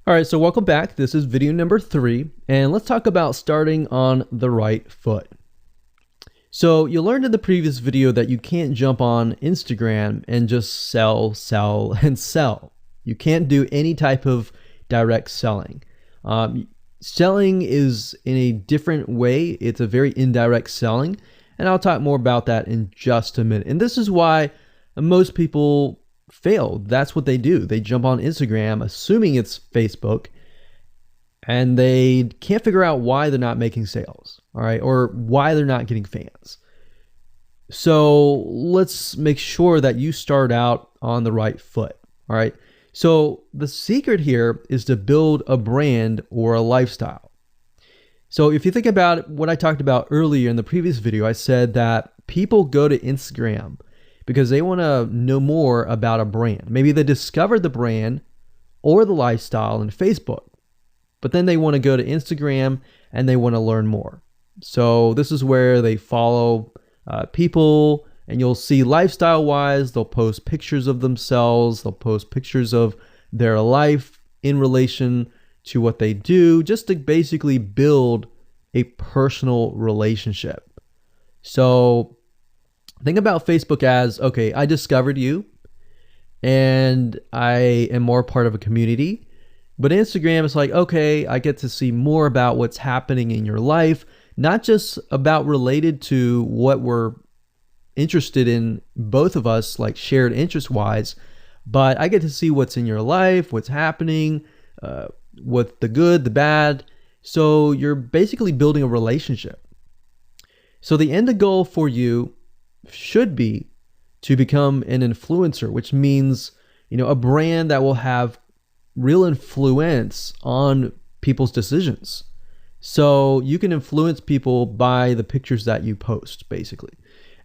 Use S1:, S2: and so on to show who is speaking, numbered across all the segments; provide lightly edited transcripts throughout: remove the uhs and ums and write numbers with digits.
S1: All right, so welcome back. This is video number 3, and let's talk about starting on the right foot. So you learned in the previous video that you can't jump on Instagram and just sell, and sell. You can't do any type of direct selling. Selling is in a different way. It's a very indirect selling, and I'll talk more about that in just a minute. And this is why most people fail. That's what they do. They jump on Instagram assuming it's Facebook, and they can't figure out why they're not making sales, all right, or why they're not getting fans. So let's make sure that you start out on the right foot, all right? So the secret here is to build a brand or a lifestyle. So if you think about what I talked about earlier in the previous video, I said that people go to Instagram because they want to know more about a brand. Maybe they discovered the brand or the lifestyle in Facebook, but then they want to go to Instagram and they want to learn more. So this is where they follow people, and you'll see lifestyle-wise, they'll post pictures of themselves, they'll post pictures of their life in relation to what they do, just to basically build a personal relationship. So think about Facebook as, okay, I discovered you and I am more part of a community. But Instagram is like, okay, I get to see more about what's happening in your life, not just about related to what we're interested in, both of us, like shared interest wise, but I get to see what's in your life, what's happening, what the good, the bad. So you're basically building a relationship. So the end goal for you should be to become an influencer, which means, a brand that will have real influence on people's decisions. So you can influence people by the pictures that you post, basically.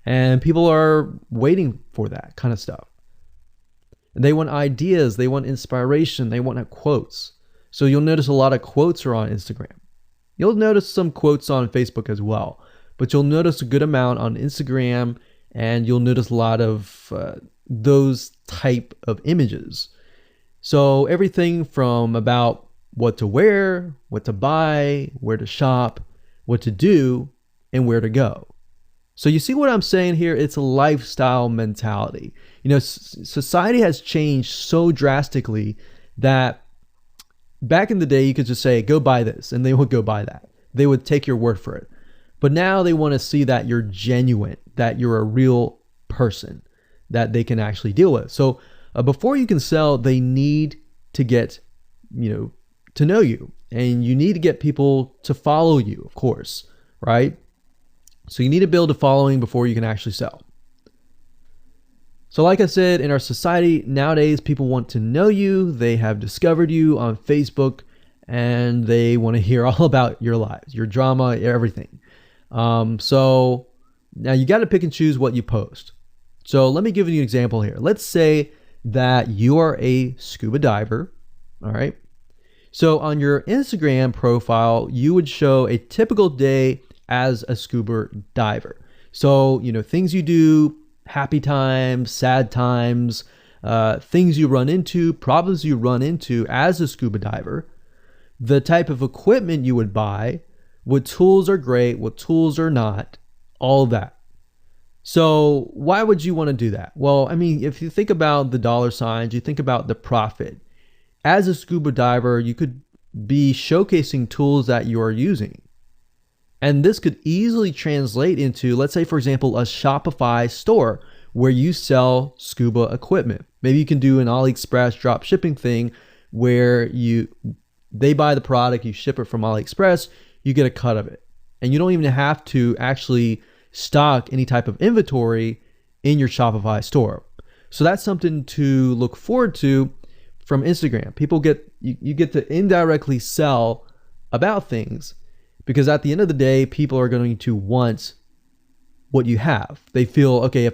S1: And people are waiting for that kind of stuff. They want ideas, they want inspiration, they want quotes. So you'll notice a lot of quotes are on Instagram. You'll notice some quotes on Facebook as well, but you'll notice a good amount on Instagram, and you'll notice a lot of those type of images. So everything from about what to wear, what to buy, where to shop, what to do, and where to go. So you see what I'm saying here? It's a lifestyle mentality. Society has changed so drastically that back in the day, you could just say, go buy this, and they would go buy that. They would take your word for it. But now they want to see that you're genuine, that you're a real person that they can actually deal with. So before you can sell, they need to get, to know you, and you need to get people to follow you, of course, right? So you need to build a following before you can actually sell. So like I said, in our society nowadays, people want to know you. They have discovered you on Facebook, and they want to hear all about your lives, your drama, everything. So now you got to pick and choose what you post. So let me give you an example here. Let's say that you are a scuba diver, all right? So on your Instagram profile, you would show a typical day as a scuba diver. So, things you do, happy times, sad times, things you run into, problems you run into as a scuba diver, the type of equipment you would buy, what tools are great, what tools are not, all that. So why would you want to do that? Well, if you think about the dollar signs, you think about the profit. As a scuba diver, you could be showcasing tools that you are using. And this could easily translate into, let's say, for example, a Shopify store where you sell scuba equipment. Maybe you can do an AliExpress drop shipping thing where they buy the product, you ship it from AliExpress, you get a cut of it. And you don't even have to actually stock any type of inventory in your Shopify store. So that's something to look forward to from Instagram. You get to indirectly sell about things, because at the end of the day, people are going to want what you have. They feel, okay,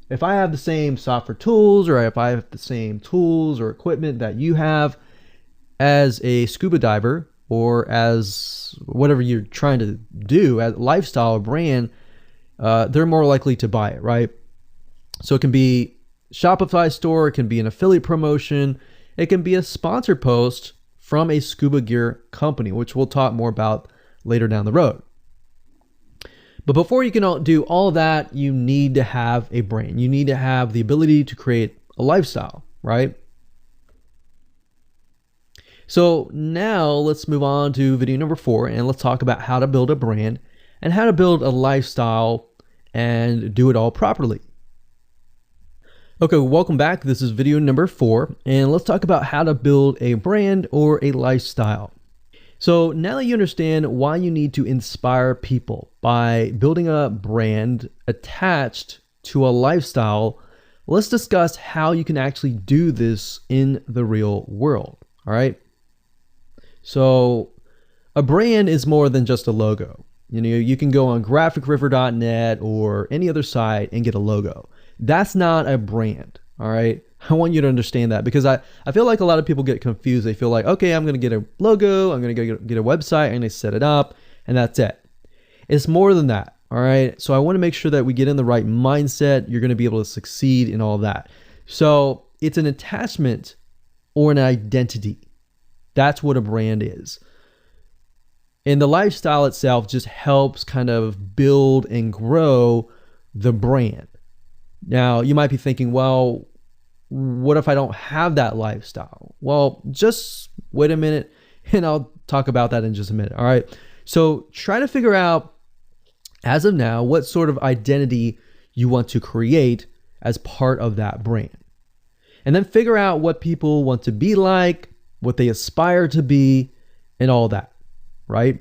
S1: if I have the same software tools, or if I have the same tools or equipment that you have as a scuba diver, or as whatever you're trying to do, as lifestyle or brand, they're more likely to buy it, right? So it can be Shopify store, it can be an affiliate promotion, it can be a sponsor post from a scuba gear company, which we'll talk more about later down the road. But before you can do all of that, you need to have a brand. You need to have the ability to create a lifestyle, right? So now let's move on to video number 4, and let's talk about how to build a brand and how to build a lifestyle and do it all properly. Okay, welcome back. This is video number 4, and let's talk about how to build a brand or a lifestyle. So now that you understand why you need to inspire people by building a brand attached to a lifestyle, let's discuss how you can actually do this in the real world. All right. So a brand is more than just a logo. You can go on graphicriver.net or any other site and get a logo. That's not a brand. All right. I want you to understand that, because I feel like a lot of people get confused. They feel like, okay, I'm going to get a logo, I'm going to get a website, I'm going to set it up, and that's it. It's more than that. All right. So I want to make sure that we get in the right mindset. You're going to be able to succeed in all of that. So it's an attachment or an identity. That's what a brand is. And the lifestyle itself just helps kind of build and grow the brand. Now, you might be thinking, well, what if I don't have that lifestyle? Well, just wait a minute and I'll talk about that in just a minute. All right. So try to figure out, as of now, what sort of identity you want to create as part of that brand. And then figure out what people want to be like, what they aspire to be, and all that, right?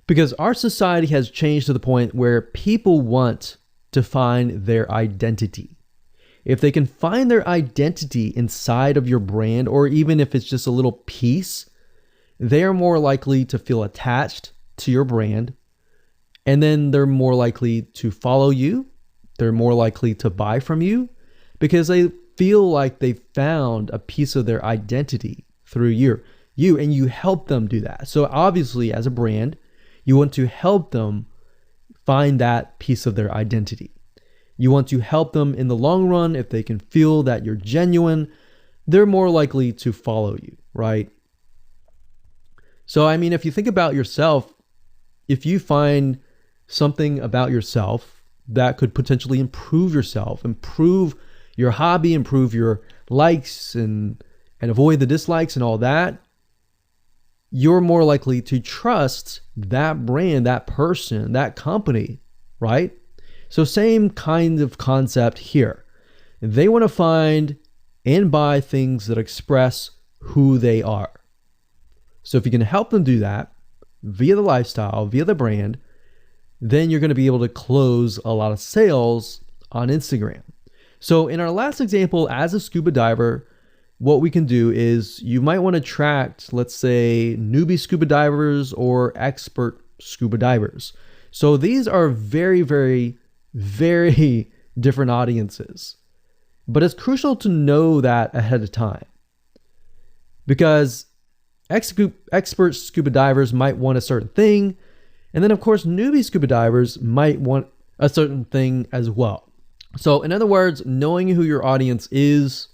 S1: Because our society has changed to the point where people want to find their identity. If they can find their identity inside of your brand, or even if it's just a little piece, they are more likely to feel attached to your brand. And then they're more likely to follow you. They're more likely to buy from you because they feel like they found a piece of their identity through you, and you help them do that. So obviously, as a brand, you want to help them find that piece of their identity. You want to help them in the long run. If they can feel that you're genuine, they're more likely to follow you, right? So, I mean, if you think about yourself, if you find something about yourself that could potentially improve yourself, improve your hobby, improve your likes, and avoid the dislikes and all that, you're more likely to trust that brand, that person, that company, right? So same kind of concept here. They want to find and buy things that express who they are. So if you can help them do that via the lifestyle, via the brand, then you're going to be able to close a lot of sales on Instagram. So in our last example, as a scuba diver, what we can do is you might want to attract, let's say, newbie scuba divers or expert scuba divers. So these are very, very, very different audiences. But it's crucial to know that ahead of time, because expert scuba divers might want a certain thing. And then, of course, newbie scuba divers might want a certain thing as well. So in other words, knowing who your audience is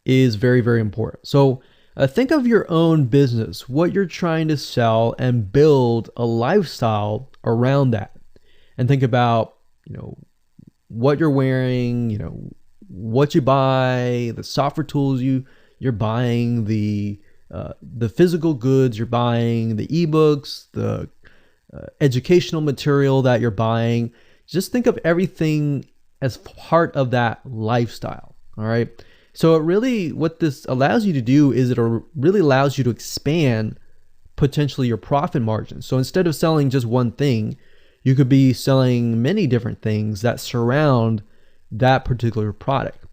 S1: very, very important. So think of your own business, what you're trying to sell, and build a lifestyle around that. And think about, what you're wearing, what you buy, the software tools you're buying, the physical goods you're buying, the ebooks, the educational material that you're buying. Just think of everything as part of that lifestyle. All right. So what this allows you to do is it really allows you to expand potentially your profit margins. So instead of selling just one thing, you could be selling many different things that surround that particular product.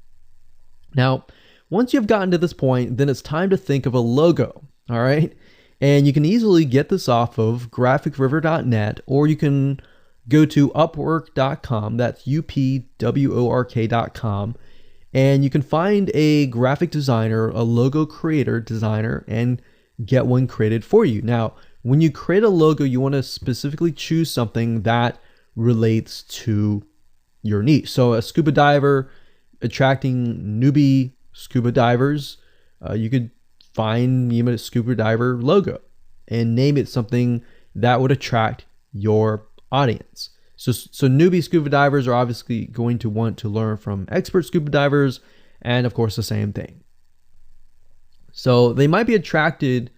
S1: Now, once you've gotten to this point, then it's time to think of a logo. All right. And you can easily get this off of graphicriver.net, or you can go to upwork.com. That's upwork.com. And you can find a graphic designer, a logo creator, designer, and get one created for you. Now, when you create a logo, you want to specifically choose something that relates to your niche. So a scuba diver attracting newbie scuba divers, you could find a scuba diver logo and name it something that would attract your audience. So newbie scuba divers are obviously going to want to learn from expert scuba divers, and of course the same thing. So they might be attracted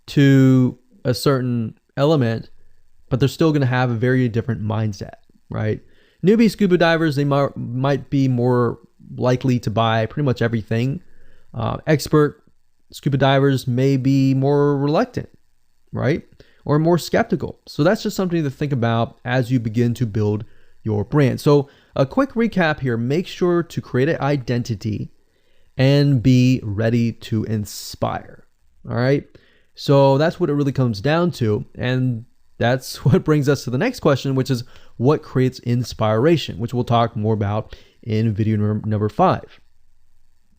S1: to a certain element, but they're still going to have a very different mindset, right? Newbie scuba divers, they might be more likely to buy pretty much everything. Expert scuba divers may be more reluctant, right? Or more skeptical. So that's just something to think about as you begin to build your brand. So a quick recap here: make sure to create an identity and be ready to inspire. All right. So that's what it really comes down to. And that's what brings us to the next question, which is what creates inspiration, which we'll talk more about in video number 5.